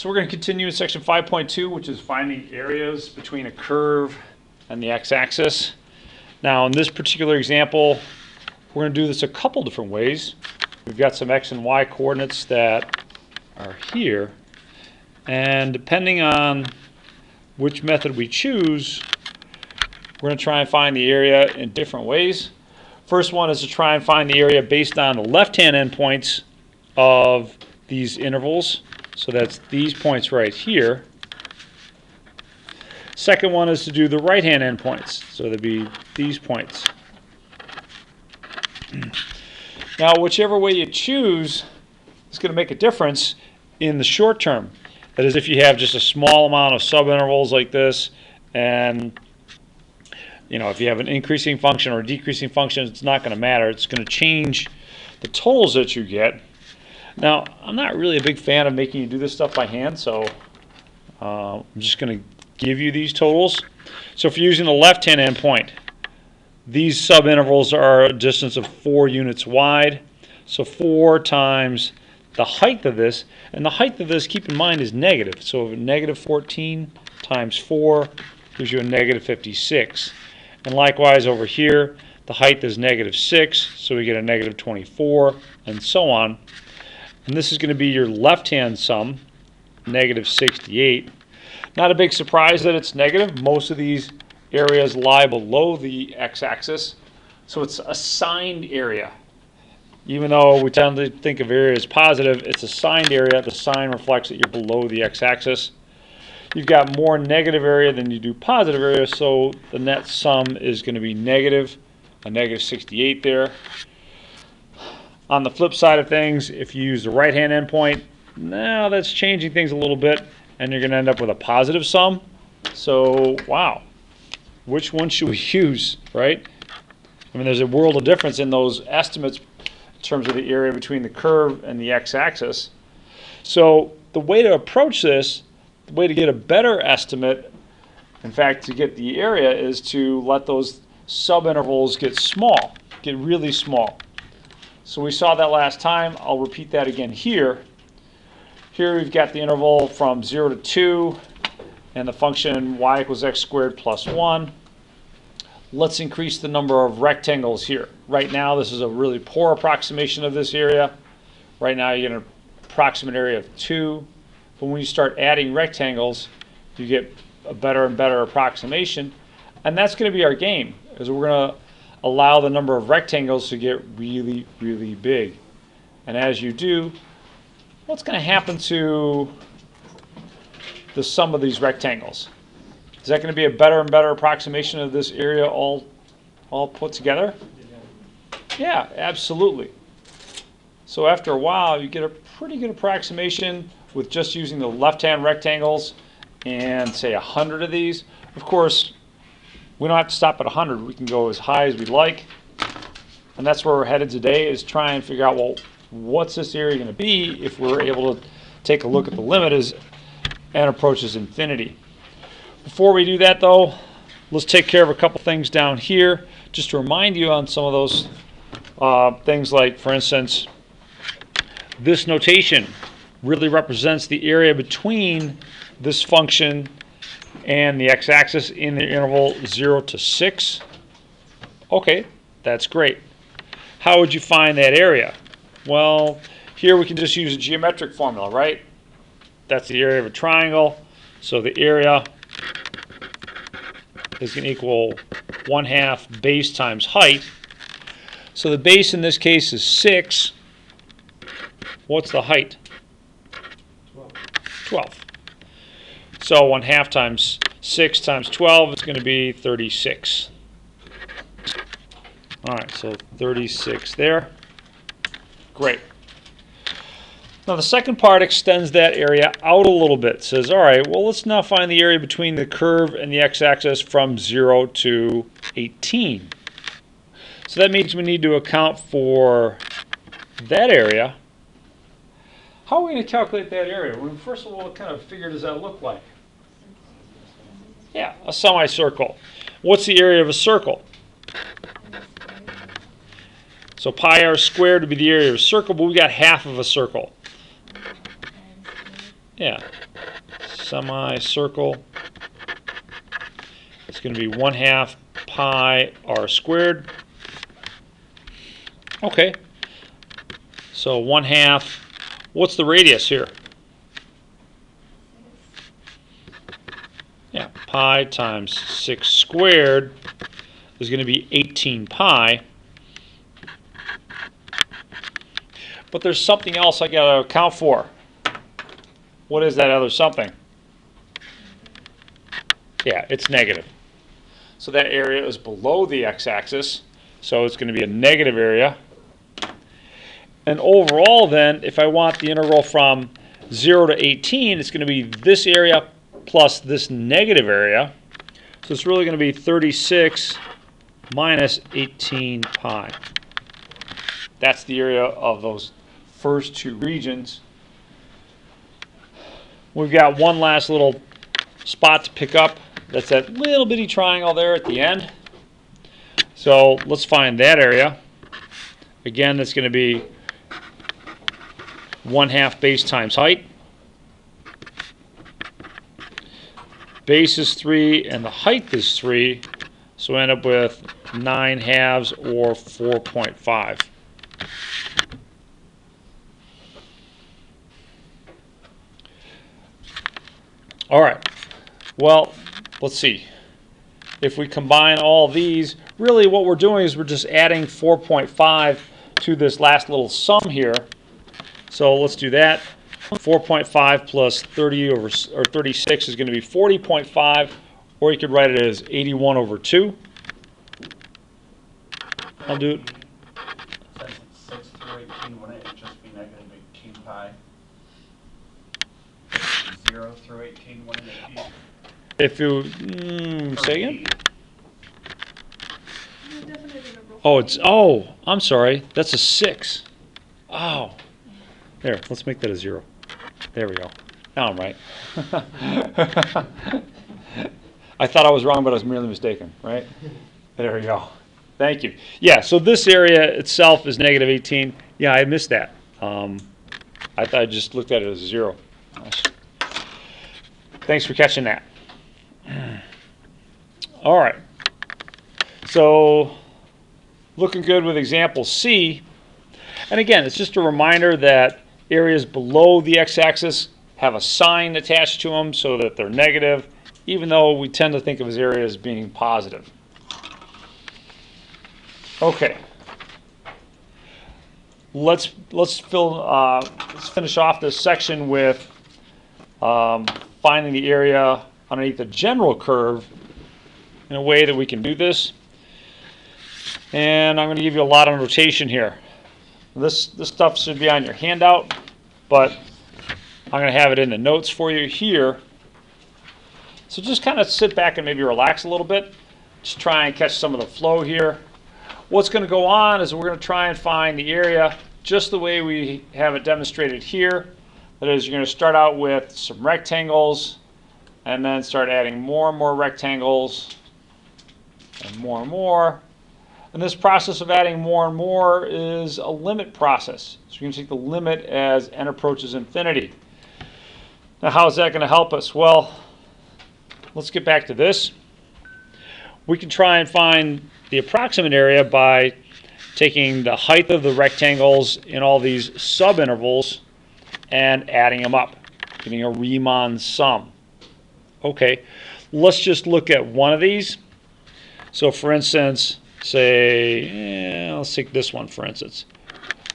So we're going to continue in section 5.2, which is finding areas between a curve and the x-axis. Now in this particular example, we're going to do this a couple different ways. We've got some x and y coordinates that are here, and depending on which method we choose, we're going to try and find the area in different ways. First one is to try and find the area based on the left-hand endpoints of these intervals. So that's these points right here. Second one is to do the right-hand endpoints. So that'd be these points. Now, whichever way you choose is going to make a difference in the short term. That is, if you have just a small amount of subintervals like this, and if you have an increasing function or a decreasing function, it's not going to matter. It's going to change the totals that you get. Now, I'm not really a big fan of making you do this stuff by hand, so I'm just going to give you these totals. So if you're using the left-hand endpoint, these subintervals are a distance of 4 units wide. So 4 times the height of this, and the height of this, keep in mind, is negative. So negative 14 times 4 gives you a negative 56. And likewise over here, the height is negative 6, so we get a negative 24, and so on. And this is going to be your left-hand sum, negative 68. Not a big surprise that it's negative. Most of these areas lie below the x-axis, so it's a signed area. Even though we tend to think of area as positive, it's a signed area. The sign reflects that you're below the x-axis. You've got more negative area than you do positive area, so the net sum is going to be negative, a negative 68 there. On the flip side of things, if you use the right-hand endpoint, now that's changing things a little bit, and you're going to end up with a positive sum. So, wow, which one should we use, right? I mean, there's a world of difference in those estimates in terms of the area between the curve and the x-axis. So the way to approach this, the way to get a better estimate, in fact, to get the area, is to let those subintervals get small, get really small. So we saw that last time. I'll repeat that again here. Here we've got the interval from 0 to 2, and the function y equals x squared plus 1. Let's increase the number of rectangles here. Right now, this is a really poor approximation of this area. Right now, you get an approximate area of 2. But when you start adding rectangles, you get a better and better approximation. And that's going to be our game, because we're going to allow the number of rectangles to get really, really big. And as you do, what's going to happen to the sum of these rectangles? Is that going to be a better and better approximation of this area all put together? Yeah, absolutely. So after a while, you get a pretty good approximation with just using the left-hand rectangles and say 100 of these. Of course, we don't have to stop at 100. We can go as high as we like. And that's where we're headed today, is try and figure out, well, what's this area going to be if we're able to take a look at the limit as n approaches infinity. Before we do that, though, let's take care of a couple things down here, just to remind you on some of those things, like, for instance, this notation really represents the area between this function and the x-axis in the interval 0 to 6. Okay, that's great. How would you find that area? Well, here we can just use a geometric formula, right? That's the area of a triangle. So the area is going to equal 1/2 base times height. So the base in this case is 6. What's the height? 12. So 1/2 times 6 times 12 is going to be 36. All right, so 36 there. Great. Now the second part extends that area out a little bit. It says, all right, well, let's now find the area between the curve and the x-axis from 0 to 18. So that means we need to account for that area. How are we going to calculate that area? Well, first of all, what kind of figure does that look like? Yeah, a semicircle. What's the area of a circle? So pi r squared would be the area of a circle, but we got half of a circle. Yeah, semicircle. It's going to be 1/2 pi r squared. Okay. So 1/2. What's the radius here? Yeah, pi times 6 squared is going to be 18 pi. But there's something else I got to account for. What is that other something? Yeah, it's negative. So that area is below the x-axis, so it's going to be a negative area. And overall then, if I want the integral from 0 to 18, it's going to be this area plus this negative area. So it's really going to be 36 minus 18 pi. That's the area of those first two regions. We've got one last little spot to pick up. That's that little bitty triangle there at the end. So let's find that area. Again, that's going to be 1/2 base times height. Base is 3 and the height is 3. So I end up with 9/2 or 4.5. All right. Well, let's see. If we combine all these, really what we're doing is we're just adding 4.5 to this last little sum here. So let's do that. 4.5 plus 30 over, or 36 is going to be 40.5, or you could write it as 81 over 2. I'll do it. Since it's 6 through 18, wouldn't it just be negative 18 pi? 0 through 18, wouldn't it be? If you say again. Oh, I'm sorry. That's a 6. Oh. There, let's make that a 0. There we go. Now I'm right. I thought I was wrong, but I was merely mistaken, right? There we go. Thank you. Yeah, so this area itself is negative 18. Yeah, I missed that. I thought I just looked at it as a 0. Thanks for catching that. All right. So, looking good with example C. And again, it's just a reminder that areas below the x-axis have a sign attached to them so that they're negative, even though we tend to think of as areas being positive. Okay. Let's finish off this section with finding the area underneath the general curve in a way that we can do this. And I'm going to give you a lot of notation here. This stuff should be on your handout, but I'm going to have it in the notes for you here. So just kind of sit back and maybe relax a little bit. Just try and catch some of the flow here. What's going to go on is we're going to try and find the area just the way we have it demonstrated here. That is, you're going to start out with some rectangles and then start adding more and more rectangles and more and more. And this process of adding more and more is a limit process. So you're going to take the limit as n approaches infinity. Now, how is that going to help us? Well, let's get back to this. We can try and find the approximate area by taking the height of the rectangles in all these subintervals and adding them up, getting a Riemann sum. Okay, let's just look at one of these. So for instance, say, let's take this one for instance.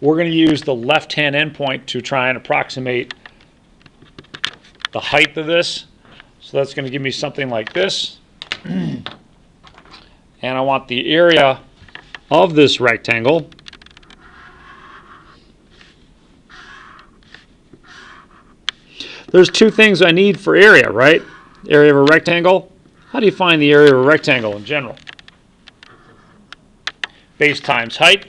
We're going to use the left-hand endpoint to try and approximate the height of this. So that's going to give me something like this. And I want the area of this rectangle. There's two things I need for area, right? Area of a rectangle. How do you find the area of a rectangle in general? Base times height.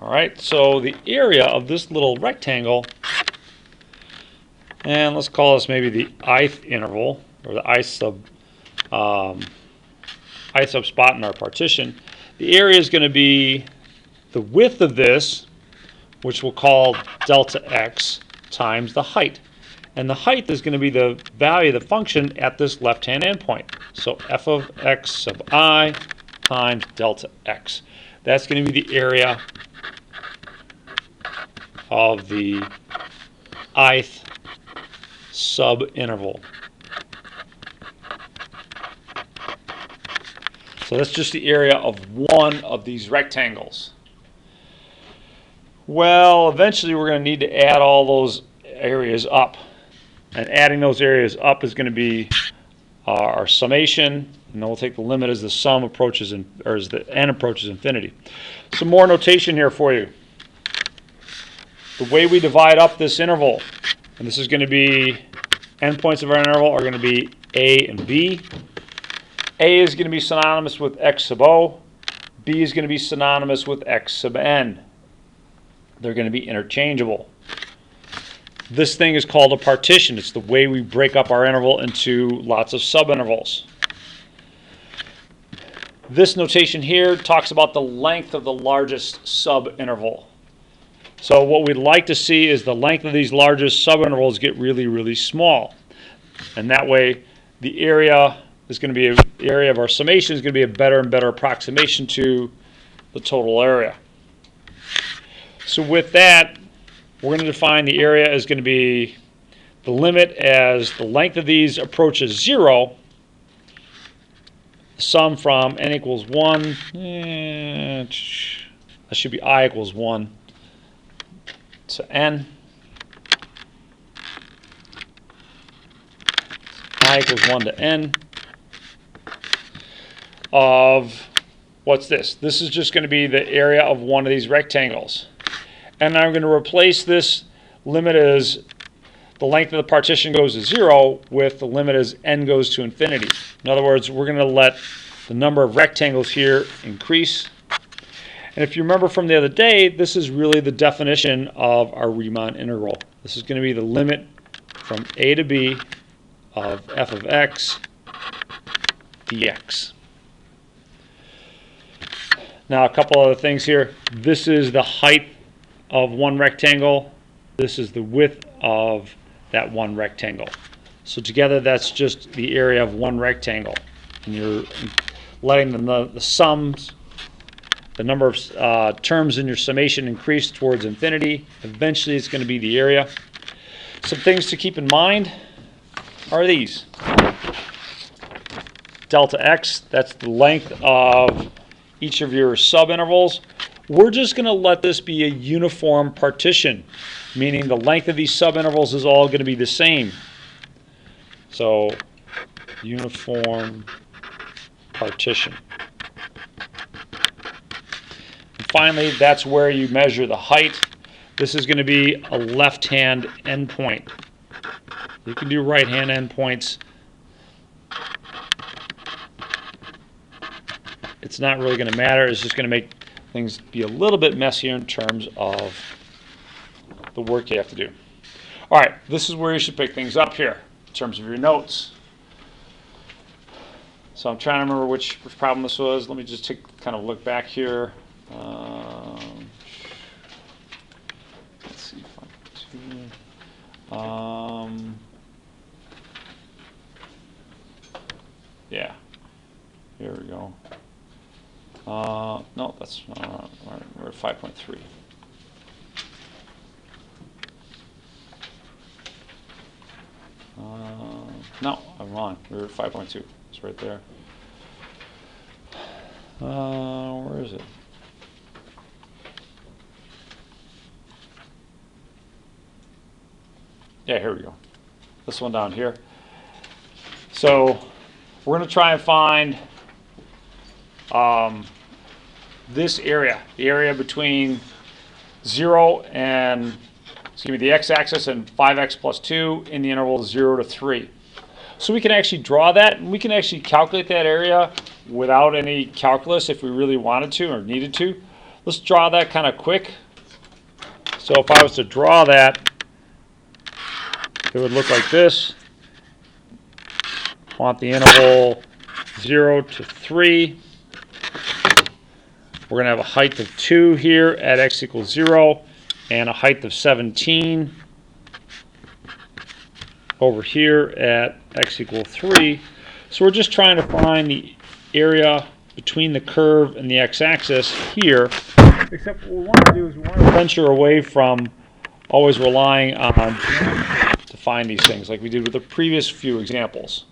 All right, so the area of this little rectangle, and let's call this maybe the ith interval, or the ith sub spot in our partition. The area is going to be the width of this, which we'll call delta x, times the height. And the height is going to be the value of the function at this left-hand endpoint. So f of x sub I times delta x. That's going to be the area of the ith subinterval. So that's just the area of one of these rectangles. Well, eventually we're going to need to add all those areas up. And adding those areas up is going to be our summation, and then we'll take the limit as the sum approaches, or as the n approaches infinity. Some more notation here for you. The way we divide up this interval, and this is going to be, endpoints of our interval are going to be a and b. A is going to be synonymous with x sub o. B is going to be synonymous with x sub n. They're going to be interchangeable. This thing is called a partition. It's the way we break up our interval into lots of subintervals. This notation here talks about the length of the largest subinterval. So what we'd like to see is the length of these largest subintervals get really, really small. And that way the area is going to be, the area of our summation is going to be a better and better approximation to the total area. So with that, we're going to define the area as going to be the limit as the length of these approaches 0, sum from n equals 1, that should be I equals 1 to n, I equals 1 to n of, what's this? This is just going to be the area of one of these rectangles. And I'm going to replace this limit as the length of the partition goes to 0 with the limit as n goes to infinity. In other words, we're going to let the number of rectangles here increase. And if you remember from the other day, this is really the definition of our Riemann integral. This is going to be the limit from a to b of f of x dx. Now a couple other things here. This is the height of one rectangle. This is the width of that one rectangle. So together that's just the area of one rectangle. And you're letting the sums, the number of terms in your summation increase towards infinity. Eventually it's going to be the area. Some things to keep in mind are these. Delta x, that's the length of each of your subintervals. We're just going to let this be a uniform partition, meaning the length of these subintervals is all going to be the same. So, uniform partition. And finally, that's where you measure the height. This is going to be a left-hand endpoint. You can do right-hand endpoints. It's not really going to matter. It's just going to make things be a little bit messier in terms of the work you have to do. All right, this is where you should pick things up here in terms of your notes. So I'm trying to remember which problem this was. Let me just kind of look back here. Let's see. Yeah, here we go. No, that's not right. We're at 5.3. No, I'm wrong. We're at 5.2. It's right there. Where is it? Yeah, here we go. This one down here. So we're going to try and find this area, the area between 0 and, the x-axis and 5x plus 2 in the interval 0 to 3. So we can actually draw that, and we can actually calculate that area without any calculus if we really wanted to or needed to. Let's draw that kind of quick. So if I was to draw that, it would look like this. Want the interval 0 to 3. We're going to have a height of 2 here at x equals 0 and a height of 17. over here at x equals 3. So we're just trying to find the area between the curve and the x-axis here, except what we want to do is we want to venture away from always relying on to find these things like we did with the previous few examples.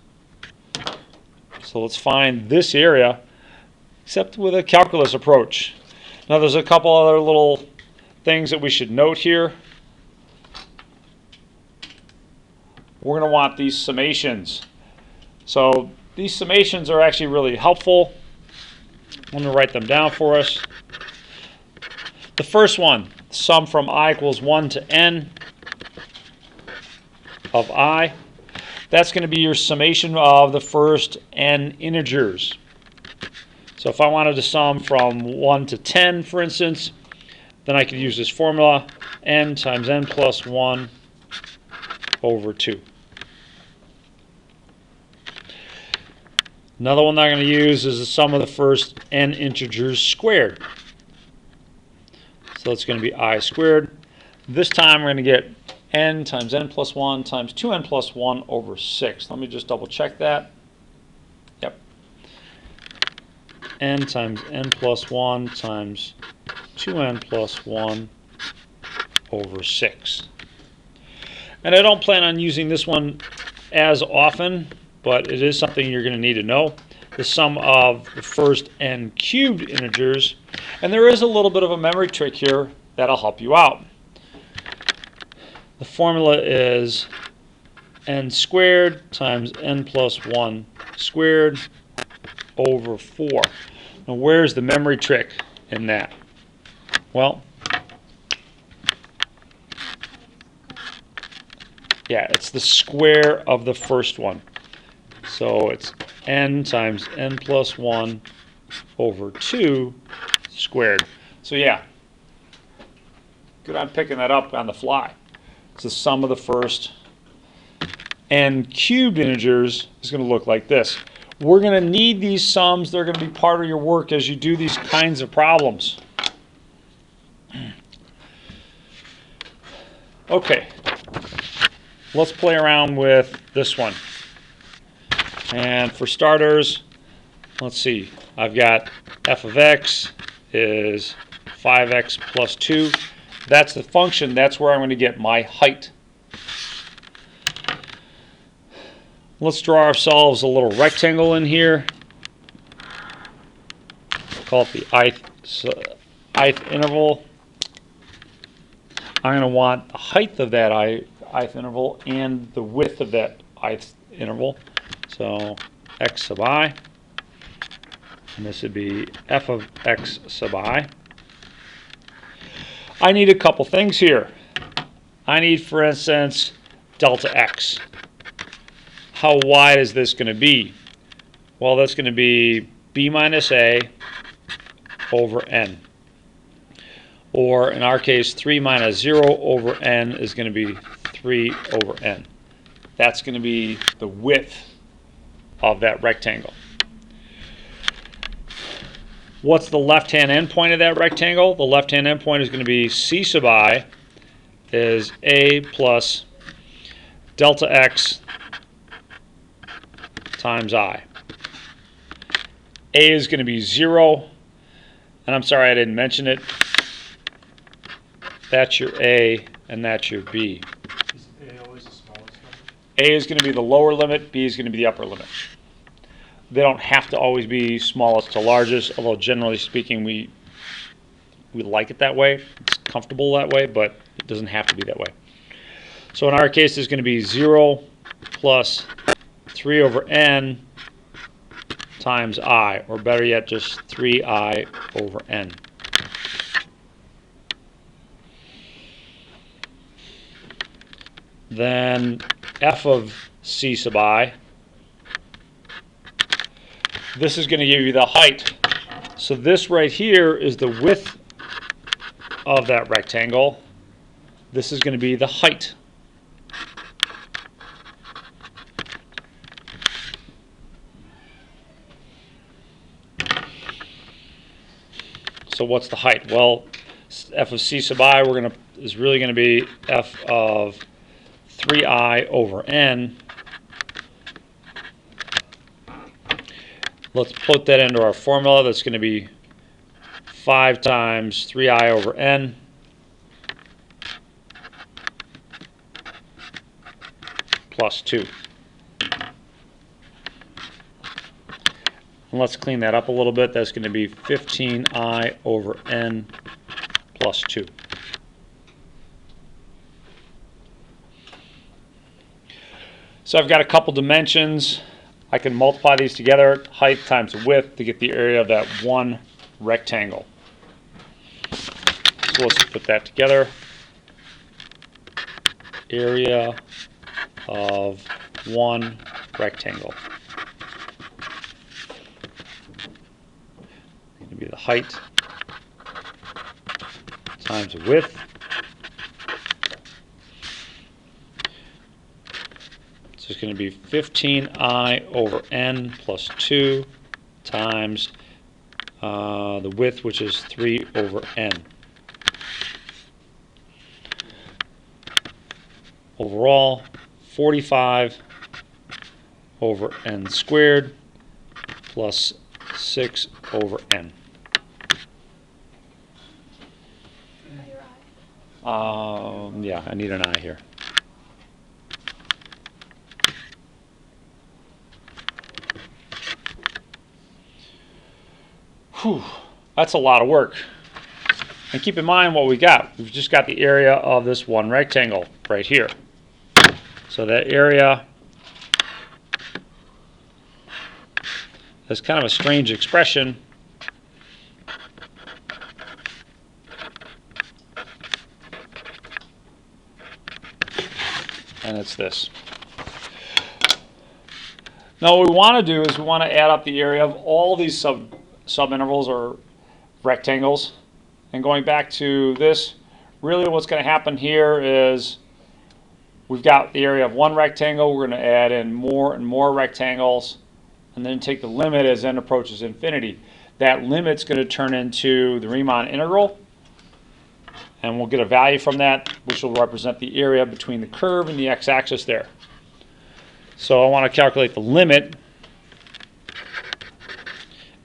So let's find this area, except with a calculus approach. Now there's a couple other little things that we should note here. We're going to want these summations. So these summations are actually really helpful. I'm going to write them down for us. The first one, sum from I equals 1 to n of I. That's going to be your summation of the first n integers. So if I wanted to sum from 1 to 10, for instance, then I could use this formula, n times n plus 1 over 2. Another one that I'm going to use is the sum of the first n integers squared. So it's going to be I squared. This time we're going to get n times n plus 1 times 2n plus 1 over 6. Let me just double check that. Yep. N times n plus 1 times 2n plus 1 over 6. And I don't plan on using this one as often, but it is something you're going to need to know. The sum of the first n cubed integers. And there is a little bit of a memory trick here that'll help you out. The formula is n squared times n plus 1 squared over 4. Now where's the memory trick in that? Well, yeah, it's the square of the first one. So it's n times n plus 1 over 2 squared. So yeah, good on picking that up on the fly. It's the sum of the first n cubed integers is going to look like this. We're going to need these sums. They're going to be part of your work as you do these kinds of problems. Okay, let's play around with this one. And for starters, let's see, I've got f of x is 5x plus 2. That's the function. That's where I'm going to get my height. Let's draw ourselves a little rectangle in here. Call it the ith interval. I'm going to want the height of that ith interval and the width of that ith interval. So x sub I. And this would be f of x sub I. I need a couple things here. I need, for instance, delta x. How wide is this going to be? Well, that's going to be b minus a over n. Or in our case, 3 minus 0 over n is going to be 3 over n. That's going to be the width of that rectangle. What's the left-hand endpoint of that rectangle? The left-hand endpoint is going to be c sub I is a plus delta x times I. A is going to be 0, and I'm sorry I didn't mention it. That's your A, and that's your B. Is A always the smallest number? A is going to be the lower limit, B is going to be the upper limit. They don't have to always be smallest to largest, although generally speaking we like it that way. It's comfortable that way, but it doesn't have to be that way. So in our case, it's going to be 0 plus 3 over n times I, or better yet, just 3I over n. Then f of c sub I, this is going to give you the height. So this right here is the width of that rectangle. This is going to be the height. So what's the height? Well, f of c sub I is really going to be f of 3I over n. Let's put that into our formula. That's going to be 5 times 3I over n plus 2. And let's clean that up a little bit. That's going to be 15I over n plus 2. So I've got a couple dimensions. I can multiply these together, height times width, to get the area of that one rectangle. So let's put that together. Area of one rectangle. It's going to be the height times the width. So it's going to be 15I over n plus 2 times the width, which is 3 over n. Overall, 45 over n squared plus 6 over n. Yeah, I need an I here. Whew, that's a lot of work. And keep in mind what we got. We've just got the area of this one rectangle right here. So that area is kind of a strange expression. And it's this. Now what we want to do is we want to add up the area of all these subintervals or rectangles. And going back to this, really what's going to happen here is we've got the area of one rectangle. We're going to add in more and more rectangles and then take the limit as n approaches infinity. That limit's going to turn into the Riemann integral, and we'll get a value from that which will represent the area between the curve and the x-axis there. So I want to calculate the limit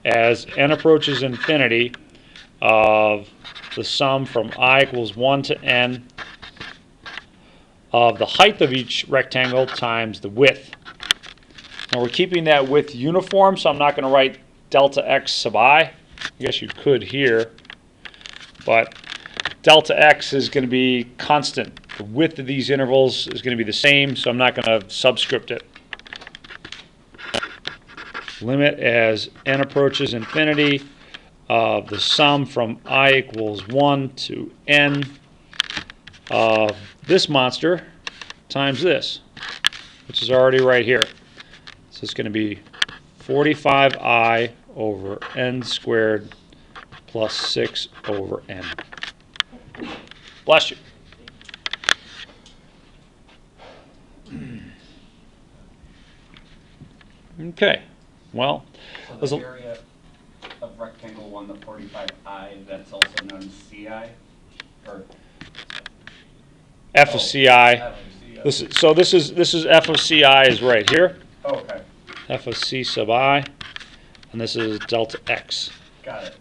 as n approaches infinity of the sum from I equals 1 to n of the height of each rectangle times the width. Now we're keeping that width uniform, so I'm not going to write delta x sub I. I guess you could here, but delta x is going to be constant. The width of these intervals is going to be the same, so I'm not going to subscript it. Limit as n approaches infinity of the sum from I equals 1 to n of this monster times this, which is already right here. So it's going to be 45I over n squared plus 6 over n. Bless you. Okay, well, So the area of rectangle 1, the 45I, that's also known as CI? Or f of ci. This is f of ci is right here. Oh, okay. F of c sub I, and this is delta x. Got it.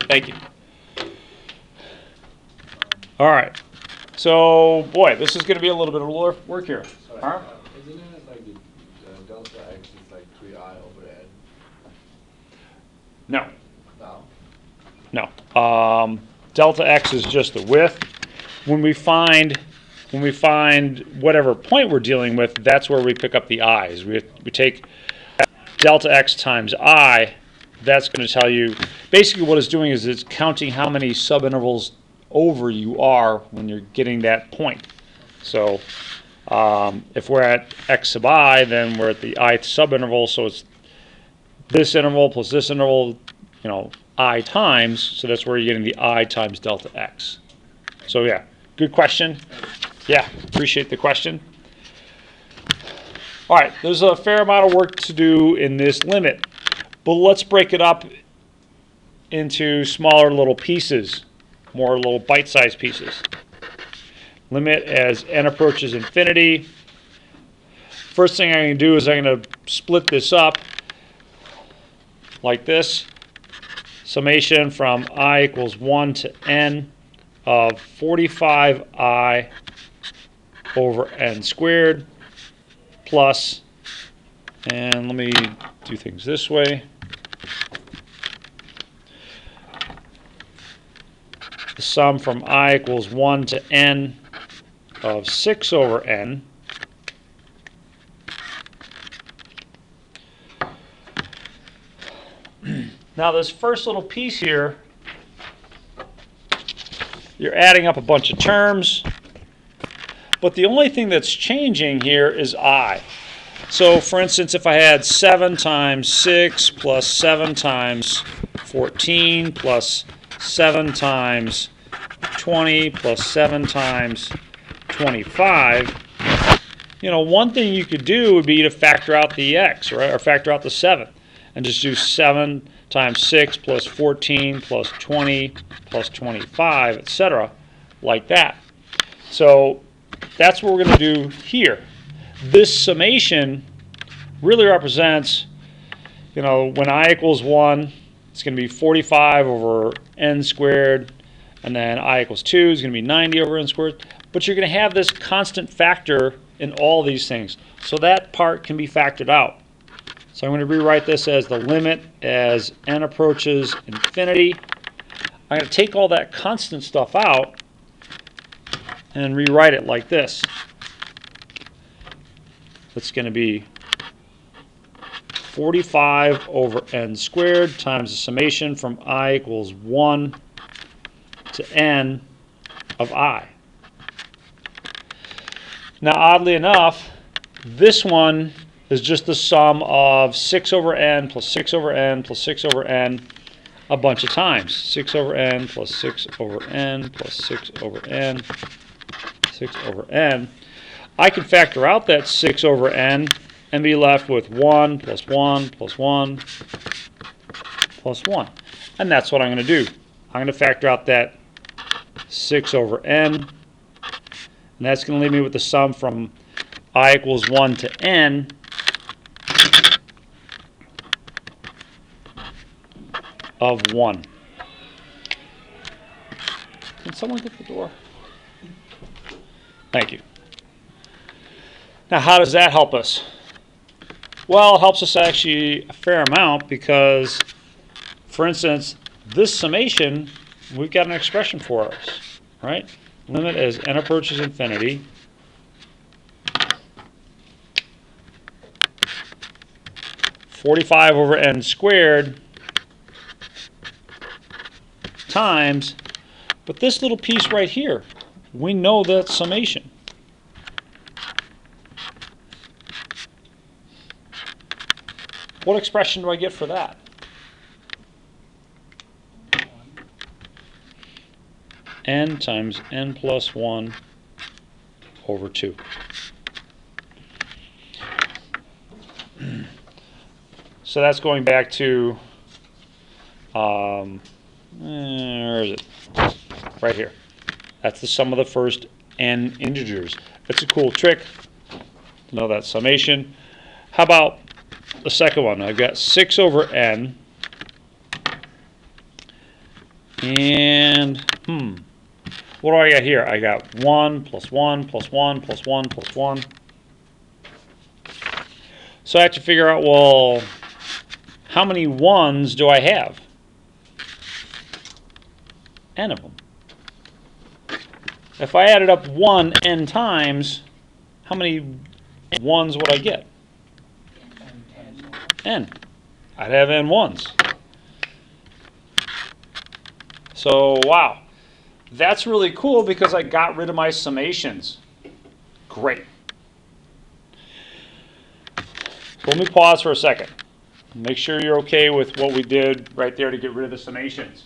Thank you. All right. So, boy, this is going to be a little bit of work here. Sorry, Huh? isn't it like the delta x is like 3I over n? No. No. No. Delta x is just the width. When we find whatever point we're dealing with, that's where we pick up the i's. We take delta x times I. That's going to tell you basically what it's doing is it's counting how many subintervals over you are when you're getting that point. So if we're at x sub I, then we're at the ith subinterval. So it's this interval plus this interval, I times. So that's where you're getting the I times delta x. So yeah, good question. Yeah, appreciate the question. All right, there's a fair amount of work to do in this limit, but let's break it up into smaller little pieces, more little bite-sized pieces. limit as n approaches infinity. First thing I'm going to do is I'm going to split this up like this. Summation from I equals 1 to n of 45i over n squared plus, and let me do things this way, the sum from I equals 1 to n of 6 over n Now this first little piece here, you're adding up a bunch of terms, but the only thing that's changing here is I. So for instance, if I had 7 times 6 plus 7 times 14 plus 7 times 20 plus 7 times 25, one thing you could do would be to factor out the x, right, or factor out the 7, and just do 7 times 6 plus 14 plus 20 plus 25, etc., like that. So that's what we're going to do here. This summation really represents, when I equals 1, it's going to be 45 over n squared, and then I equals 2 is going to be 90 over n squared. But you're going to have this constant factor in all these things. So that part can be factored out. So I'm going to rewrite this as the limit as n approaches infinity. I'm going to take all that constant stuff out and rewrite it like this. It's going to be 45 over n squared times the summation from I equals 1 to n of I. Now, oddly enough, this one is just the sum of 6 over n plus 6 over n plus 6 over n a bunch of times. 6 over n plus 6 over n plus 6 over n, 6 over n. I can factor out that 6 over n and be left with 1 plus 1 plus 1 plus 1. And that's what I'm going to do. I'm going to factor out that 6 over n, and that's going to leave me with the sum from I equals 1 to n of 1. Can someone get the door? Thank you. Now, how does that help us? Well, it helps us actually a fair amount because, for instance, this summation, we've got an expression for us, right? Limit as n approaches infinity (45 over n squared) times, but this little piece right here, we know that summation. What expression do I get for that? N times n plus 1 over 2. So that's going back to, where is it? Right here. That's the sum of the first n integers. That's a cool trick to know that summation. How about the second one? I've got 6 over n, and what do I got here? I got 1 plus 1 plus 1 plus 1 plus 1. So I have to figure out, well, how many 1s do I have? N of them. If I added up 1 n times, how many 1s would I get? N. I'd have n 1s. So, wow. That's really cool because I got rid of my summations. Great. So let me pause for a second. Make sure you're okay with what we did right there to get rid of the summations.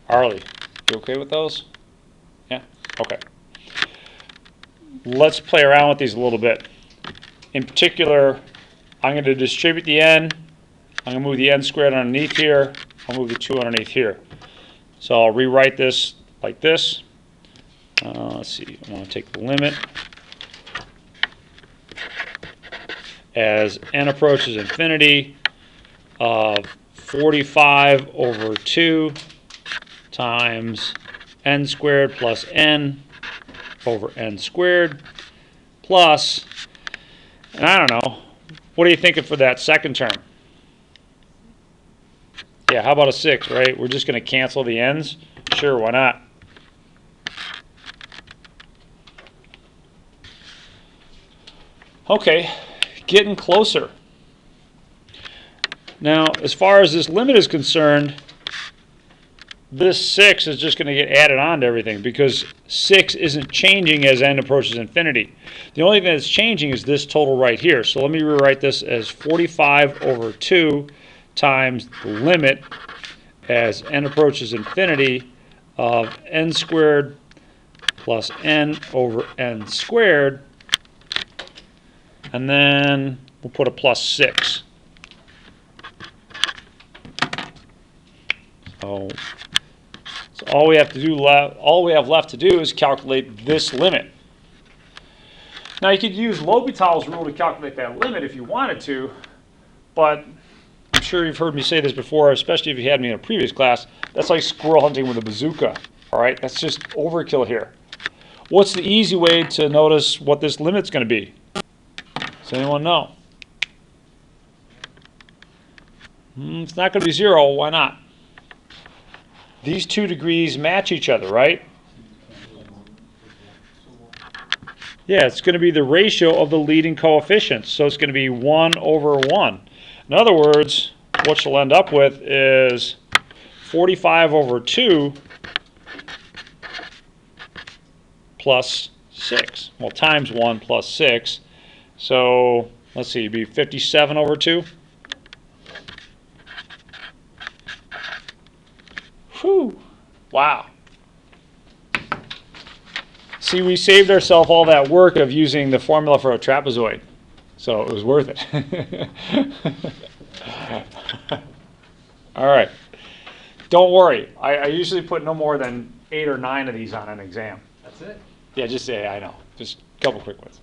Arlie, you okay with those? Yeah? Okay. Let's play around with these a little bit. In particular, I'm going to distribute the n. I'm going to move the n squared underneath here. I'll move the 2 underneath here. So I'll rewrite this like this. Let's see, I want to take the limit as n approaches infinity of 45 over 2 times n squared plus n over n squared plus, and I don't know, what are you thinking for that second term? Yeah, how about a 6, right? We're just going to cancel the n's? Sure, why not? Okay, getting closer. Now, as far as this limit is concerned, this 6 is just going to get added on to everything because 6 isn't changing as n approaches infinity. The only thing that's changing is this total right here. So let me rewrite this as 45 over 2 times the limit as n approaches infinity of n squared plus n over n squared. And then we'll put a plus 6. So all we have left to do is calculate this limit. Now you could use L'Hopital's rule to calculate that limit if you wanted to, but I'm sure you've heard me say this before, especially if you had me in a previous class. That's like squirrel hunting with a bazooka. All right, that's just overkill here. What's the easy way to notice what this limit's going to be? Does anyone know? It's not going to be 0. Why not? These 2 degrees match each other, right? Yeah, it's going to be the ratio of the leading coefficients. So it's going to be 1 over 1. In other words, what you'll end up with is 45 over 2 plus 6. Well, times 1 plus 6. So let's see, it'd be 57 over 2. Whew. Wow. See, we saved ourselves all that work of using the formula for a trapezoid. So it was worth it. All right. Don't worry. I usually put no more than 8 or 9 of these on an exam. That's it? Yeah, just say, I know. Just a couple quick ones.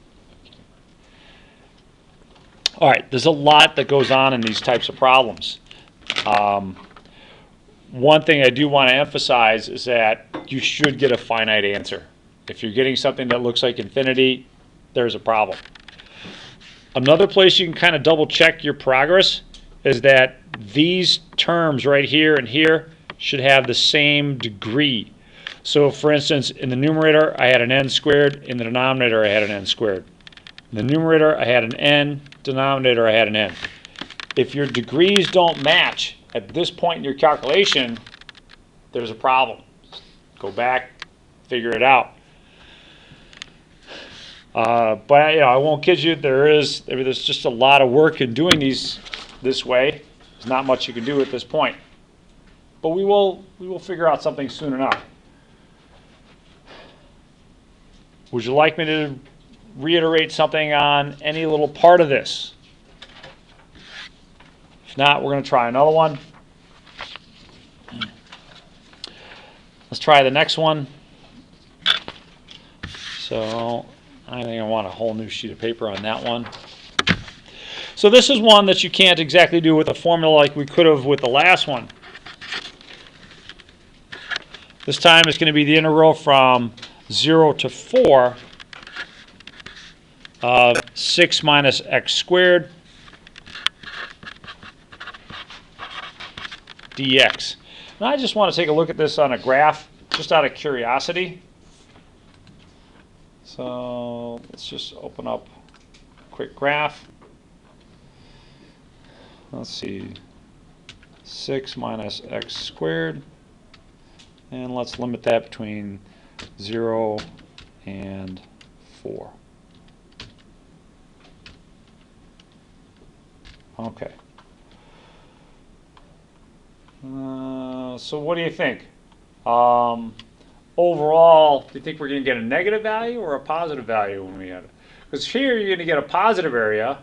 All right, there's a lot that goes on in these types of problems. One thing I do want to emphasize is that you should get a finite answer. If you're getting something that looks like infinity, there's a problem. Another place you can kind of double check your progress is that these terms right here and here should have the same degree. So for instance, in the numerator, I had an n squared. In the denominator, I had an n squared. In the numerator, I had an n. Denominator, I had an n. If your degrees don't match at this point in your calculation, there's a problem. Go back, figure it out. But I won't kid you. There's just a lot of work in doing these this way. There's not much you can do at this point. But we will figure out something soon enough. Would you like me to reiterate something on any little part of this? If not, we're going to try another one. Let's try the next one. So I think I want a whole new sheet of paper on that one. So this is one that you can't exactly do with a formula like we could have with the last one. This time it's going to be the integral from 0 to 4 of 6 minus x squared dx. Now I just want to take a look at this on a graph, just out of curiosity. So let's just open up a quick graph. Let's see, 6 minus x squared. And let's limit that between 0 and 4. Okay. So what do you think? Overall, do you think we're going to get a negative value or a positive value when we have it? Because here you're going to get a positive area,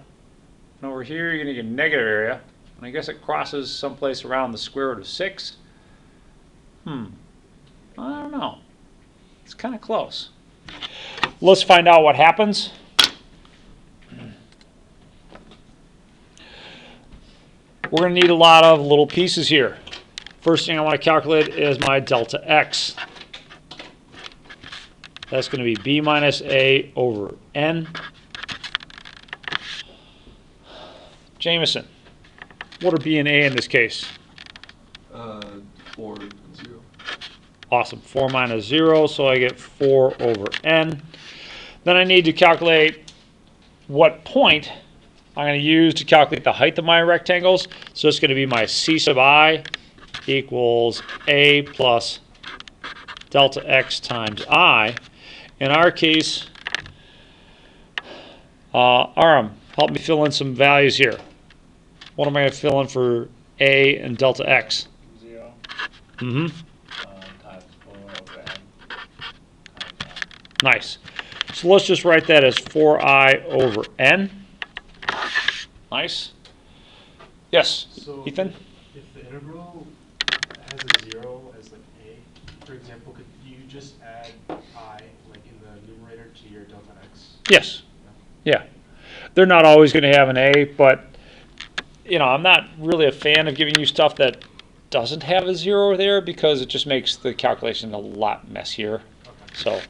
And over here, you're going to get a negative area. And I guess it crosses someplace around the square root of 6. I don't know. It's kind of close. Let's find out what happens. We're going to need a lot of little pieces here. First thing I want to calculate is my delta x. That's going to be b minus a over n. Jameson, what are b and a in this case? 4 and 0. Awesome. 4 minus 0, so I get 4 over n. Then I need to calculate what point I'm going to use to calculate the height of my rectangles. So it's going to be my c sub I equals a plus delta x times I. In our case, Aram, help me fill in some values here. What am I going to fill in for a and delta x? 0. Mm-hmm. Times 4 over n. Times Nice. So let's just write that as 4i over n. Nice. Yes, So Ethan? if the integral has a 0 as like a, for example, could you just add I like in the numerator to your delta x? Yes. Yeah. They're not always going to have an a, but you know, I'm not really a fan of giving you stuff that doesn't have a 0 there because it just makes the calculation a lot messier. Okay. So,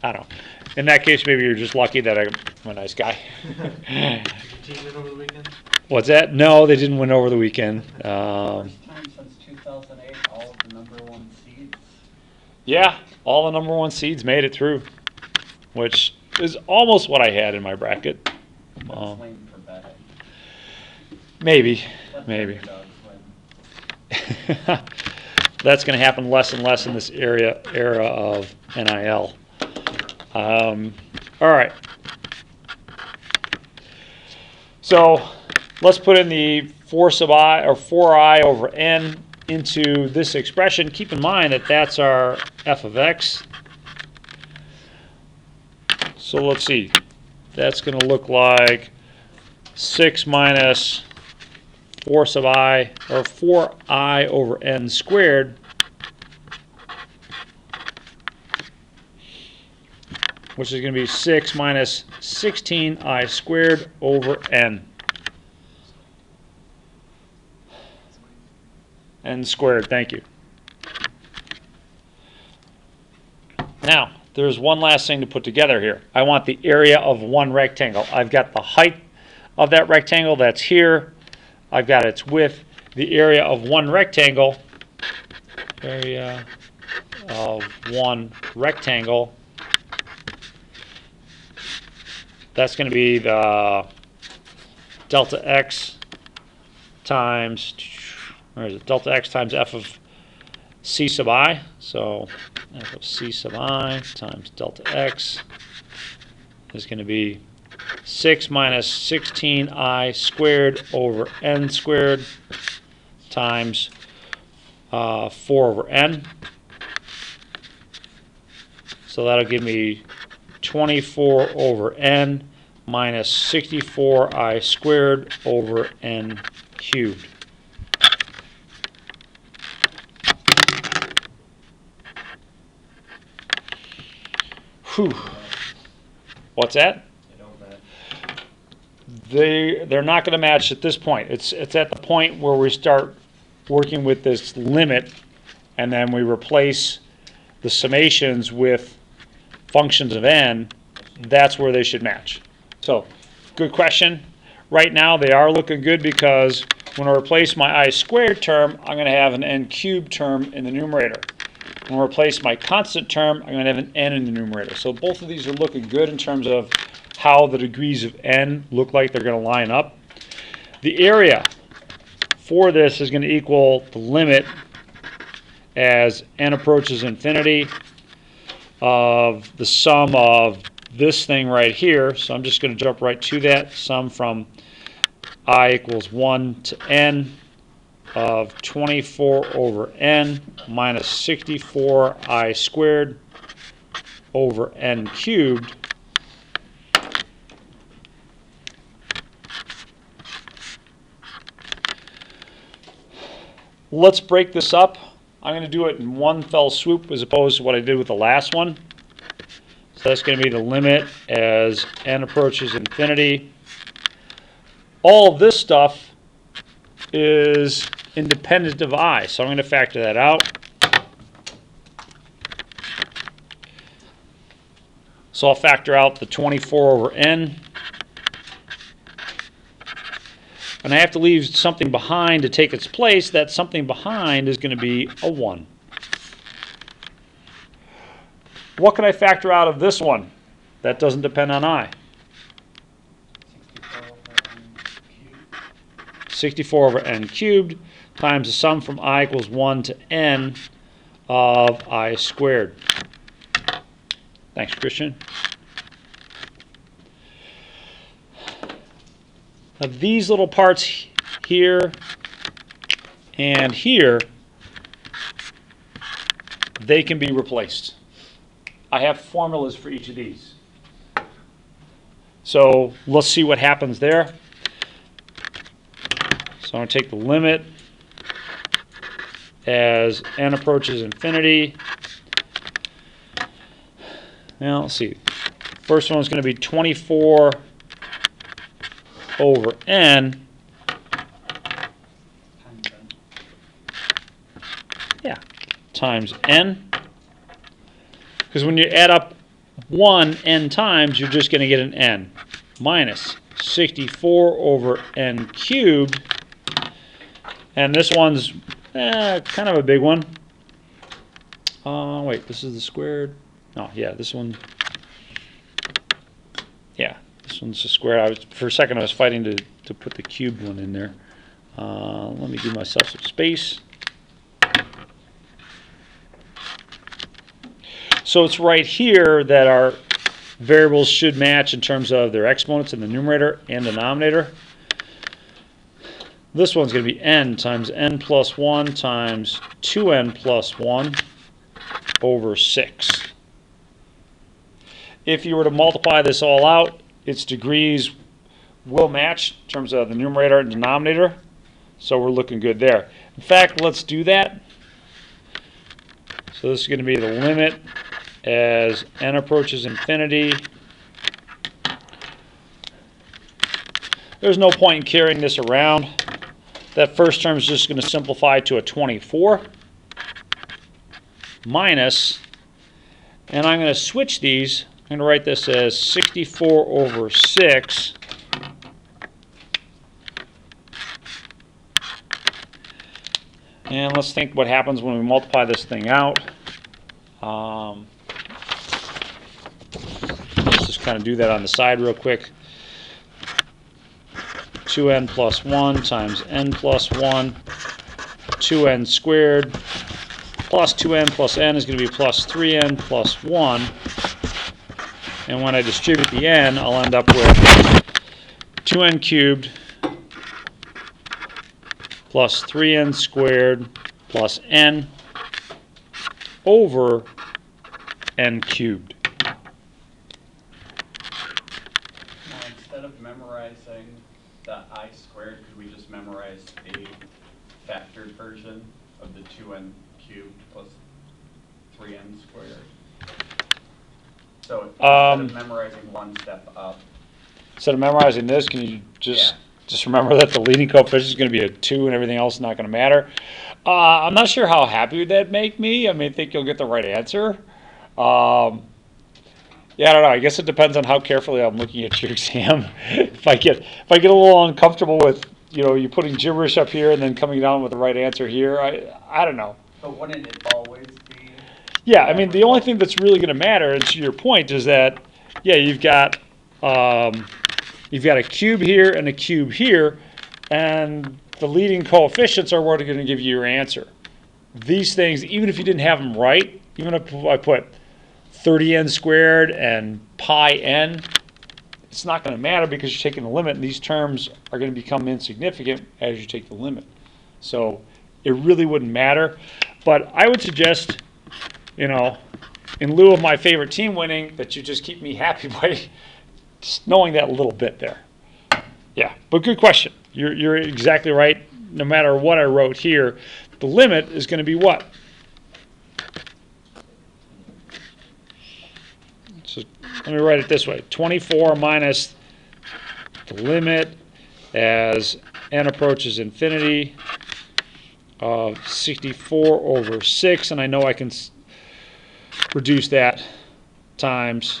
I don't know. In that case, maybe you're just lucky that I'm a nice guy. Did your team win over the weekend? What's that? No, they didn't win over the weekend. First time since 2008, all of the number 1 seeds. Yeah, all the number 1 seeds made it through, which is almost what I had in my bracket. That's lame for betting. Maybe, Let maybe. the underdogs win. That's going to happen less and less in this era of NIL. All right. So let's put in the 4 sub I or 4i over n into this expression. Keep in mind that that's our f of x. So let's see. That's going to look like 6 minus 4 sub I or 4i over n squared, which is going to be 6 minus 16i squared over n. N squared, thank you. Now, there's one last thing to put together here. I want the area of one rectangle. I've got the height of that rectangle, that's here. I've got its width. The area of one rectangle, area of one rectangle, that's going to be the delta x times, where is it? Delta x times f of c sub I. So f of c sub I times delta x is going to be 6 minus 16i squared over n squared times 4 over n. So that'll give me 24 over n minus 64i squared over n cubed. Whew. What's that? They're not going to match at this point. It's at the point where we start working with this limit, and then we replace the summations with functions of n. That's where they should match. So, good question. Right now they are looking good because when I replace my I squared term, I'm going to have an n cubed term in the numerator. When I replace my constant term, I'm going to have an n in the numerator. So both of these are looking good in terms of how the degrees of n look like they're going to line up. The area for this is going to equal the limit as n approaches infinity of the sum of this thing right here. So I'm just going to jump right to that. Sum from I equals 1 to n of 24 over n minus 64i squared over n cubed Let's break this up. I'm going to do it in one fell swoop as opposed to what I did with the last one. So that's going to be the limit as n approaches infinity. All of this stuff is independent of I, so I'm going to factor that out. So I'll factor out the 24 over n. And I have to leave something behind to take its place. That something behind is going to be a 1. What can I factor out of this one? That doesn't depend on I. 64 over n cubed times the sum from I equals 1 to n of I squared. Thanks, Christian. Now these little parts here and here, they can be replaced. I have formulas for each of these. So let's see what happens there. So I'm going to take the limit as n approaches infinity. Now let's see. First one is going to be 24 over n. Yeah, times n. Because when you add up 1 n times, you're just going to get an n. Minus 64 over n cubed. And this one's kind of a big one. Wait, this is the squared. Oh, yeah, this one. Yeah, this one's the squared. For a second, I was fighting to put the cubed one in there. Let me give myself some space. So it's right here that our variables should match in terms of their exponents in the numerator and denominator. This one's going to be n times n plus 1 times 2n plus 1 over 6. If you were to multiply this all out, its degrees will match in terms of the numerator and denominator. So we're looking good there. In fact, let's do that. So this is going to be the limit as n approaches infinity. There's no point in carrying this around. That first term is just going to simplify to a 24 minus, and I'm going to switch these. I'm going to write this as 64 over 6 and let's think what happens when we multiply this thing out. Let's just kind of do that on the side real quick. 2n plus 1 times n plus 1, 2n squared, plus 2n plus n is going to be plus 3n plus 1. And when I distribute the n, I'll end up with 2n cubed plus 3n squared plus n over n cubed. Now, instead of memorizing the I squared, could we just memorize a factored version of the 2n cubed plus 3n squared? So instead of memorizing one step up. Instead of memorizing this, can you just remember that the leading coefficient is going to be a 2 and everything else is not going to matter? I'm not sure how happy would that make me. I think you'll get the right answer. Yeah, I don't know. I guess it depends on how carefully I'm looking at your exam. If I get a little uncomfortable with you putting gibberish up here and then coming down with the right answer here, I don't know. But wouldn't it always be? Yeah, the only thing that's really going to matter, and to your point, is that you've got a cube here and a cube here, and the leading coefficients are what are going to give you your answer. These things, even if you didn't have them right, even if I put 30n squared and pi n, it's not going to matter because you're taking the limit, and these terms are going to become insignificant as you take the limit. So it really wouldn't matter. But I would suggest, in lieu of my favorite team winning, that you just keep me happy by just knowing that little bit there. Yeah, but good question. You're exactly right. no matter what I wrote here, the limit is going to be what? So let me write it this way. 24 minus the limit as n approaches infinity of 64 over 6, and I know I can reduce that times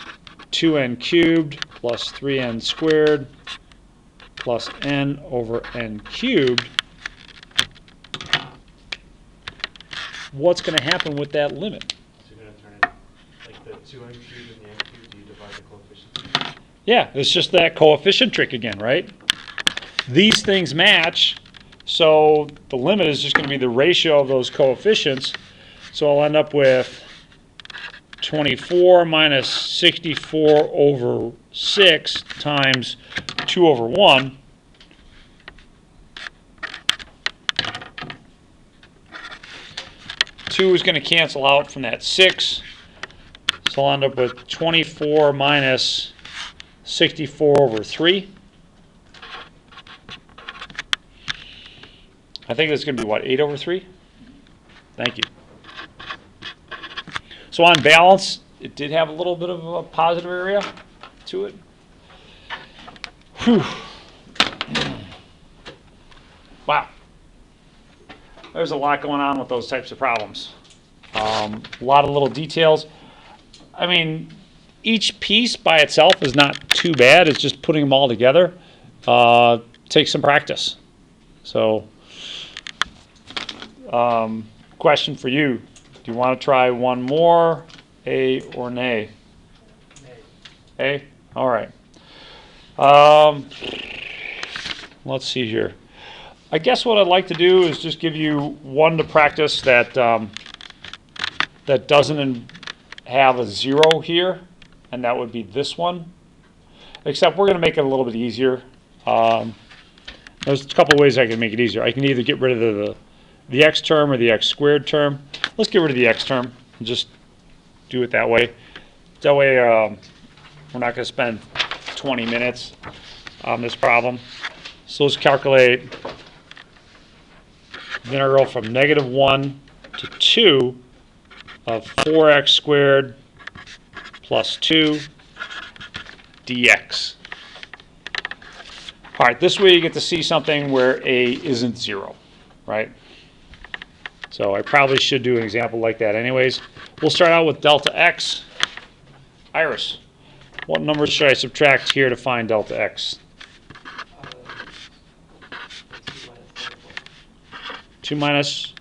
2n cubed plus 3n squared plus n over n cubed. What's going to happen with that limit? So you're going to turn it like the 2n cubed and the n cubed, do you divide the coefficients? Yeah, it's just that coefficient trick again, right? These things match, so the limit is just going to be the ratio of those coefficients. So I'll end up with 24 minus 64 over 6 times 2 over 1. Two is going to cancel out from that 6. So I'll end up with 24 minus 64 over 3. I think that's going to be, what, 8 over 3? Thank you. So on balance, it did have a little bit of a positive area to it. Whew. Wow. There's a lot going on with those types of problems. A lot of little details. I mean, each piece by itself is not too bad. It's just putting them all together takes some practice. So, question for you. Do you want to try one more, A or nay? A? All right. Let's see here. I guess what I'd like to do is just give you one to practice that that doesn't have a 0 here, and that would be this one. Except we're going to make it a little bit easier. There's a couple ways I can make it easier. I can either get rid of the x term or the x squared term. Let's get rid of the x term and just do it that way. That way we're not going to spend 20 minutes on this problem. So let's calculate the integral from -1 to 2 of 4x squared plus 2 dx. All right, this way you get to see something where a isn't 0, right? So I probably should do an example like that anyways. We'll start out with delta x. Iris, what numbers should I subtract here to find delta x? 2 minus?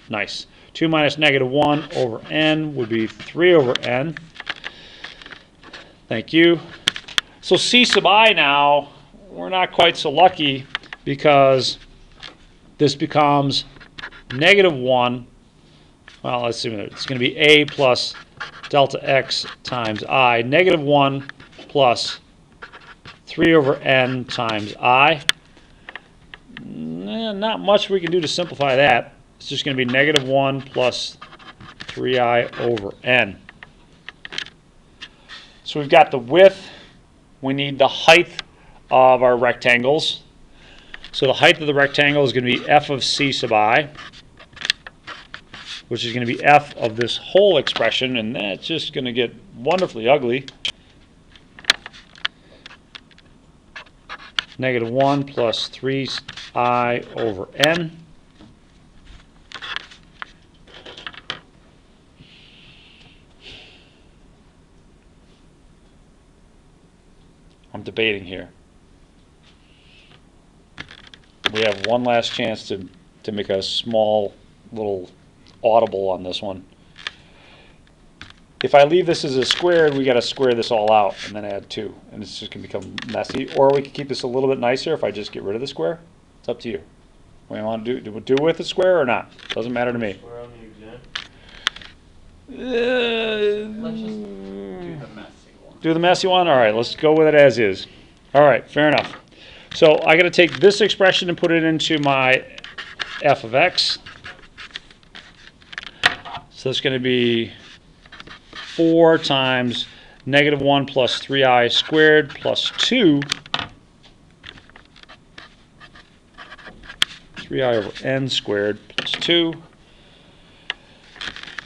Nice. 2 minus -1 over n would be 3 over n. Thank you. So c sub I now, we're not quite so lucky because this becomes -1. Well, let's see. It's going to be a plus delta x times I. -1 plus 3 over n times I. Not much we can do to simplify that. It's just going to be -1 plus 3i over n. So we've got the width. We need the height of our rectangles. So the height of the rectangle is going to be f of c sub I, which is going to be f of this whole expression, and that's just going to get wonderfully ugly. -1 plus 3i over n. I'm debating here. We have one last chance to make a small little audible on this one. If I leave this as a squared, we got to square this all out and then add 2, and it's just going to become messy. Or we could keep this a little bit nicer if I just get rid of the square. It's up to you. What do you want to do? Do with the square or not? Doesn't matter to me. Square on the exam. Let's just do the messy one. Do the messy one? All right, let's go with it as is. All right, fair enough. So I got to take this expression and put it into my f of x. So it's going to be 4 times -1 plus 3i squared plus 2 3I over n squared plus 2.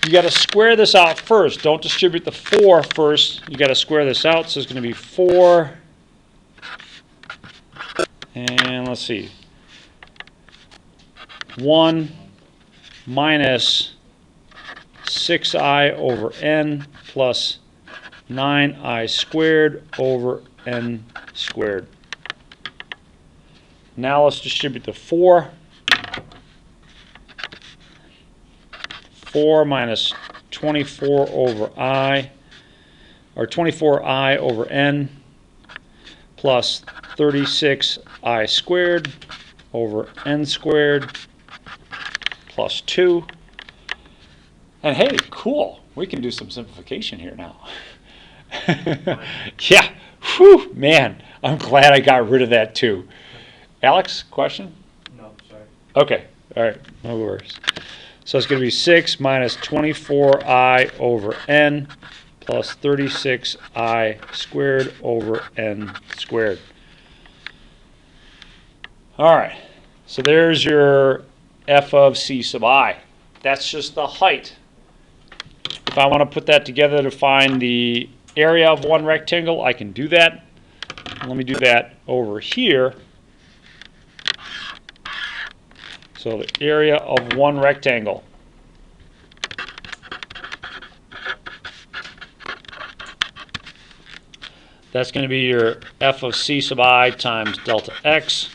You got to square this out first. Don't distribute the 4 first. You got to square this out. So it's going to be 4. And let's see. 1 minus 6I over n plus 9I squared over n squared. Now let's distribute the 4. 4 minus 24 over I, or 24I over n, plus 36I squared over n squared, plus 2. And hey, cool, we can do some simplification here now. Yeah, whew, man, I'm glad I got rid of that too. Alex, question? No, sorry. Okay, all right, no worries. So it's going to be 6 minus 24I over n plus 36I squared over n squared. All right, so there's your f of c sub I. That's just the height. If I want to put that together to find the area of one rectangle, I can do that. Let me do that over here. So the area of one rectangle. That's going to be your f of c sub I times delta x,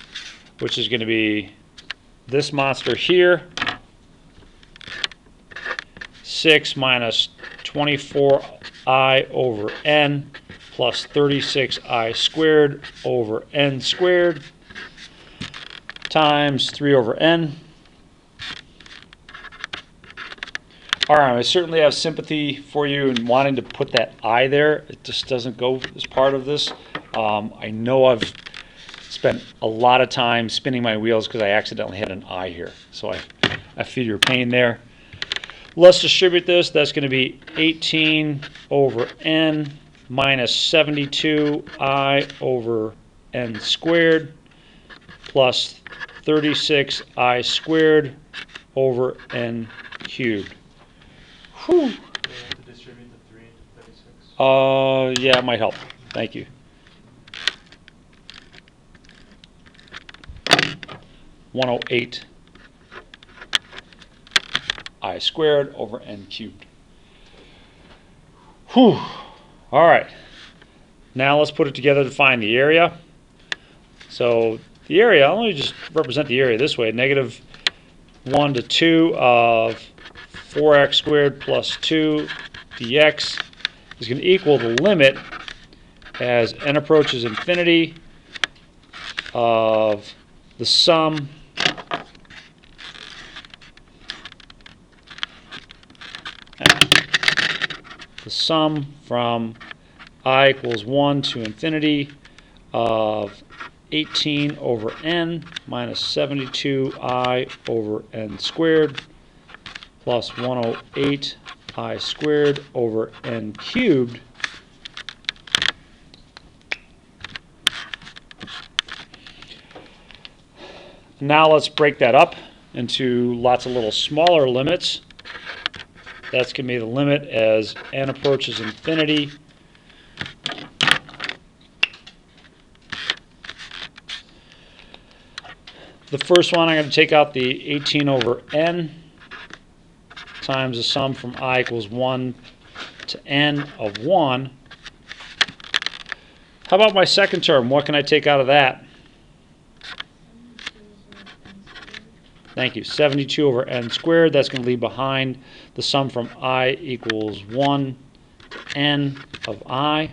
which is going to be this monster here. 6 minus 24I over n plus 36I squared over n squared times 3 over n. All right, I certainly have sympathy for you in wanting to put that I there. It just doesn't go as part of this. I know I've spent a lot of time spinning my wheels because I accidentally had an I here. So I feel your pain there. Let's distribute this. That's going to be 18 over n minus 72I over n squared plus 36I squared over n cubed. Whew. Do you have to distribute the 3 into 36? Yeah, it might help. Thank you. 108 I squared over n cubed. Whew. All right. Now let's put it together to find the area. So the area, I'll only just represent the area this way. Negative 1 to 2 of 4x squared plus 2 dx is going to equal the limit as n approaches infinity of the sum from I equals 1 to infinity of 18 over n minus 72I over n squared plus 108 I squared over n cubed Now let's break that up into lots of little smaller limits. That's going to be the limit as n approaches infinity. The first one, I'm going to take out the 18 over n times the sum from I equals 1 to n of 1. How about my second term? What can I take out of that? Thank you. 72 over n squared. That's going to leave behind the sum from I equals 1 to n of I.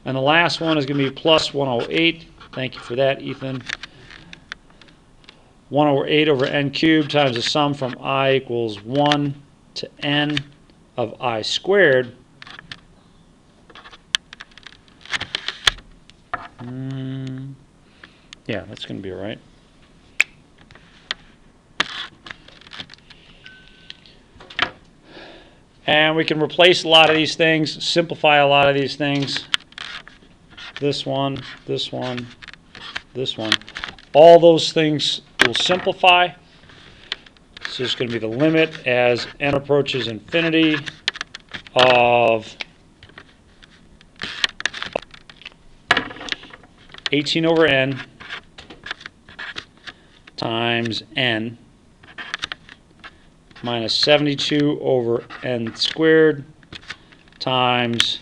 And the last one is going to be plus 108. Thank you for that, Ethan. 1 over 8 over n cubed times the sum from I equals 1 to n of I squared. Yeah, that's going to be all right. And we can replace a lot of these things, simplify a lot of these things. This one, this one, this one. All those things we'll simplify. So it's going to be the limit as n approaches infinity of 18 over n times n minus 72 over n squared times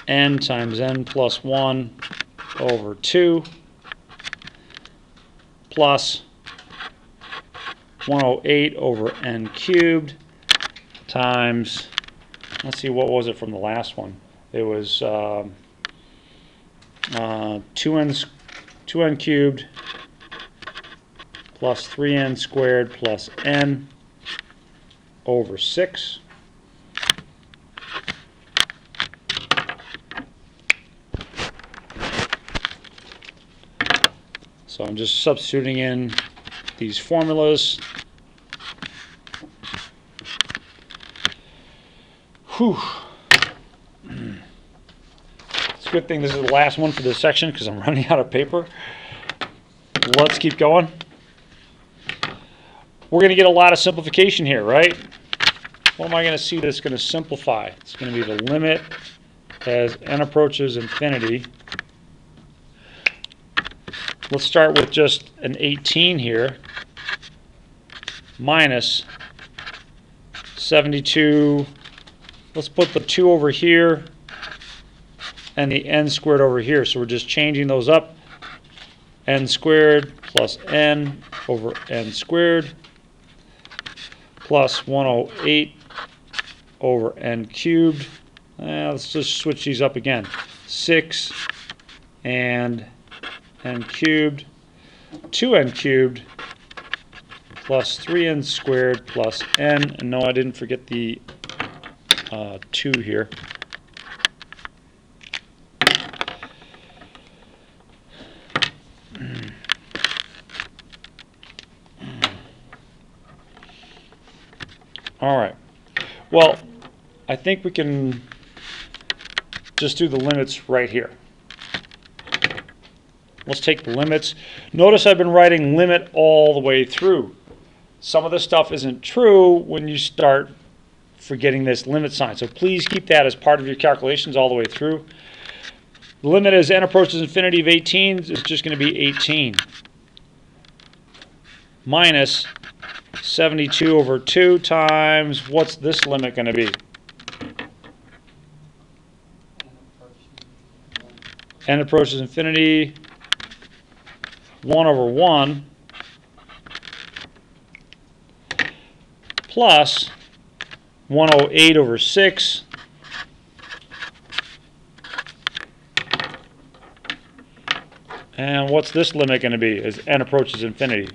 n plus 1 over 2 plus 108 over n cubed times, let's see, what was it from the last one? It was 2n cubed plus 3n squared plus n over 6. So I'm just substituting in these formulas. Whew. It's a good thing this is the last one for this section because I'm running out of paper. Let's keep going. We're going to get a lot of simplification here, right? What am I going to see that's going to simplify? It's going to be the limit as n approaches infinity. Let's start with just an 18 here, minus 72. Let's put the 2 over here and the n squared over here. So we're just changing those up. N squared plus n over n squared plus 108 over n cubed. Let's just switch these up again. 6 and n cubed, 2n cubed plus 3n squared plus n. And no, I didn't forget the 2 here. All right. Well, I think we can just do the limits right here. Let's take the limits. Notice I've been writing limit all the way through. Some of this stuff isn't true when you start forgetting this limit sign. So please keep that as part of your calculations all the way through. The limit as n approaches infinity of 18 is just going to be 18 minus 72 over 2 times, what's this limit going to be? N approaches infinity, 1 over 1 plus 108 over 6 and what's this limit going to be as n approaches infinity?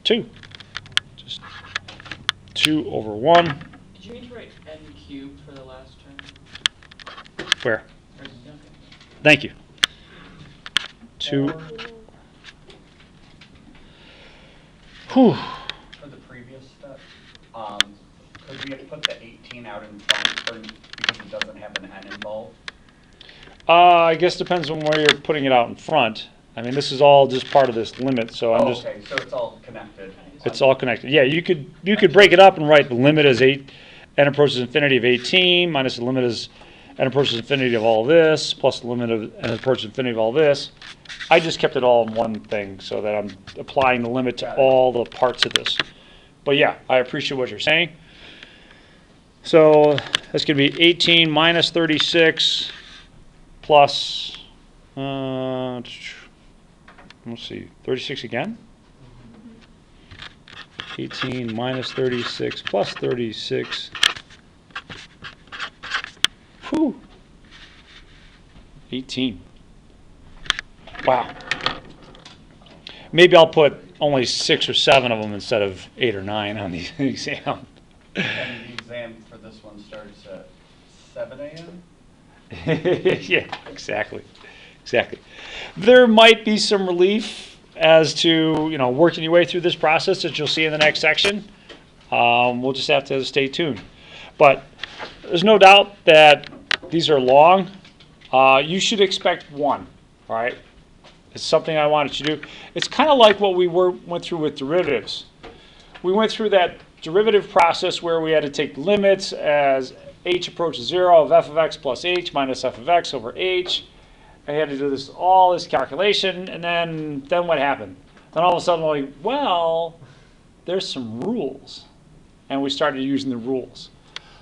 2. Just 2 over 1. Did you mean to write n cubed for the last term? Where? Okay. Thank you. 2. Whew. For the previous step, could we have put the 18 out in front or, because it doesn't have an n involved? I guess depends on where you're putting it out in front. I mean, this is all just part of this limit, so I'm just. Okay, so it's all connected. It's all connected. Yeah, you could break it up and write the limit as n approaches infinity of 18 minus the limit as n approaches infinity of all this plus the limit of n approaches infinity of all this. I just kept it all in one thing so that I'm applying the limit to all the parts of this. But yeah, I appreciate what you're saying. So that's going to be 18 minus 36 plus, let's see, 36 again? 18 minus 36 plus 36. Whew. 18. Wow. Maybe I'll put only 6 or 7 of them instead of 8 or 9 on the exam. And the exam for this one starts at 7 a.m.? Yeah, exactly. There might be some relief as to, working your way through this process that you'll see in the next section. We'll just have to stay tuned. But there's no doubt that these are long. You should expect one, all right? It's something I wanted you to do. It's kind of like what we went through with derivatives. We went through that derivative process where we had to take limits as h approaches 0 of f of x plus h minus f of x over h. I had to do all this calculation, and then what happened? Then all of a sudden, we're like, well, there's some rules. And we started using the rules.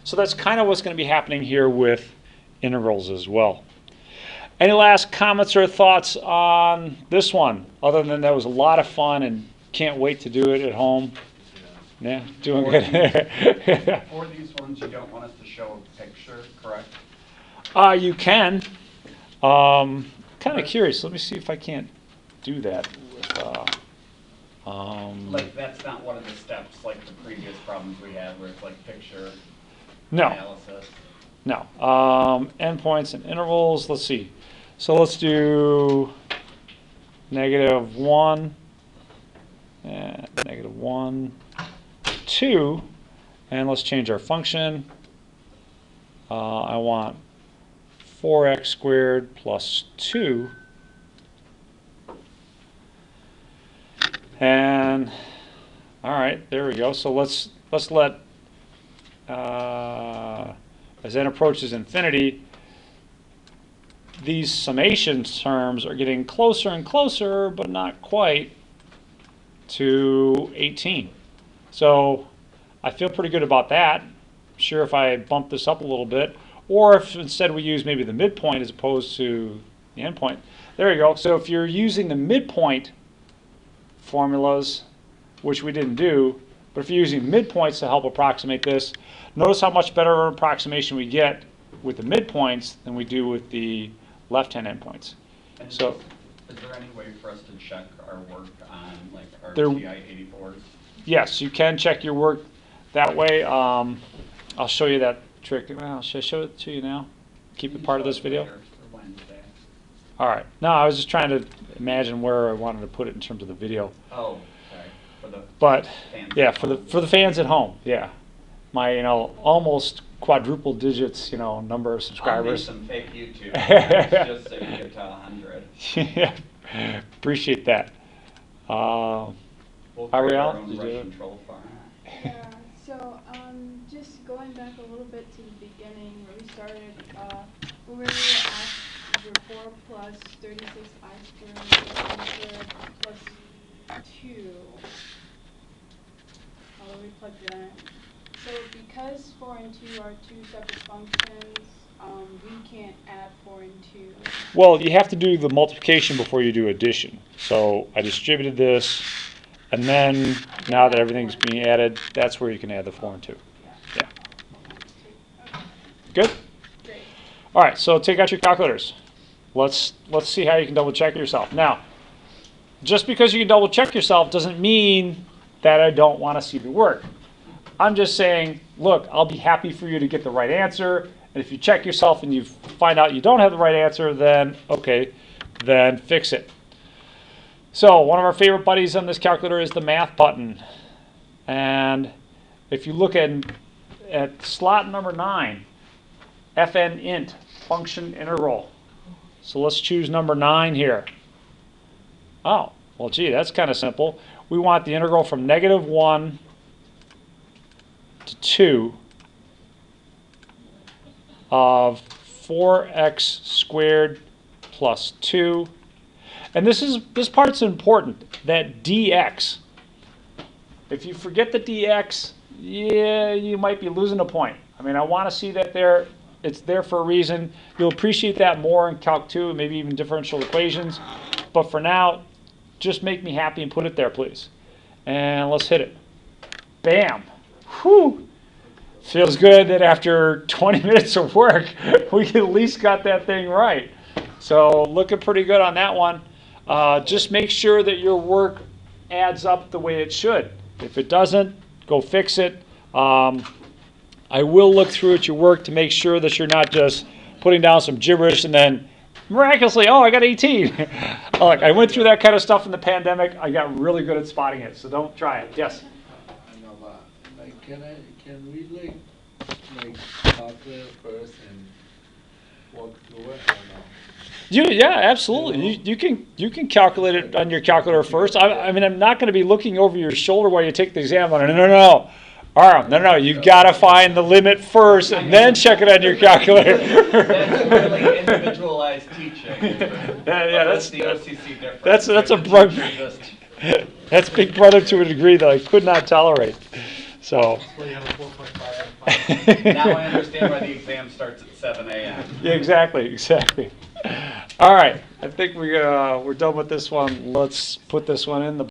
So that's kind of what's going to be happening here with integrals as well. Any last comments or thoughts on this one? Other than that was a lot of fun and can't wait to do it at home. Yeah, doing good. For these ones, you don't want us to show a picture, correct? You can. Kind of curious. Let me see if I can't do that. Like, that's not one of the steps like the previous problems we had where it's like picture No. analysis. No. Endpoints and intervals. Let's see. So let's do -1 and -1, 2, and let's change our function. I want 4x squared plus 2. And all right, there we go. So let's let as n approaches infinity, these summation terms are getting closer and closer, but not quite to 18. So I feel pretty good about that. Sure, if I bump this up a little bit, or if instead we use maybe the midpoint as opposed to the endpoint. There you go. So if you're using the midpoint formulas, which we didn't do, but if you're using midpoints to help approximate this, notice how much better an approximation we get with the midpoints than we do with the left-hand endpoints. And So is there any way for us to check our work on like our There- TI-84s? yes, you can check your work that way. I'll show you that trick. Well, should I show it to you now? Keep it part of this video? Later for Wednesday. All right. No, I was just trying to imagine where I wanted to put it in terms of the video. Oh, sorry. For the But fans yeah, at for the home. fans at home, yeah. My almost quadruple digits number of I'll make subscribers. some fake YouTube videos just so you get to 100. Yeah, appreciate that. We'll Ariel, create our own did you do it? Russian troll farm. Yeah, so just going back a little bit to the beginning where we started, when we were asked for 4 plus 36i squared plus 2, we plugged it in. So because 4 and 2 are two separate functions, we can't add 4 and 2. Well, you have to do the multiplication before you do addition. So I distributed this, and then now that everything's being added, that's where you can add the 4 and 2. Yeah. Okay, Good? great. All right, so take out your calculators. Let's see how you can double check yourself. Now, just because you can double check yourself doesn't mean that I don't want to see the work. I'm just saying, look, I'll be happy for you to get the right answer. And if you check yourself and you find out you don't have the right answer, then okay, then fix it. So one of our favorite buddies on this calculator is the math button. And if you look at slot number 9, fn int, function integral. So let's choose number 9 here. Oh, well, gee, that's kind of simple. We want the integral from -1 to 2 of 4x squared plus 2. And this part's important, that dx. If you forget the dx, yeah, you might be losing a point. I mean, I want to see that there. It's there for a reason. You'll appreciate that more in Calc 2, maybe even differential equations. But for now, just make me happy and put it there, please. And let's hit it. Bam. Whew. Feels good that after 20 minutes of work, we at least got that thing right. So looking pretty good on that one. Just make sure that your work adds up the way it should. If it doesn't, go fix it. I will look through at your work to make sure that you're not just putting down some gibberish and then miraculously, oh, I got 18. Look, I went through that kind of stuff in the pandemic. I got really good at spotting it, so don't try it. Yes? I know, but like, can we calculate first and walk through it or no? Yeah, absolutely. You can calculate it on your calculator first. I mean, I'm not going to be looking over your shoulder while you take the exam on it. No. No. You've got to find the limit first and then check it on your calculator. That's really individualized teaching. Yeah, That's the OCC difference. that's a The bro- teacher just- That's Big Brother to a degree that I could not tolerate. So. Well, you have a 4.5 and 5. Now I understand why the exam starts at 7 a.m. Yeah, exactly. All right, I think we're done with this one. Let's put this one in the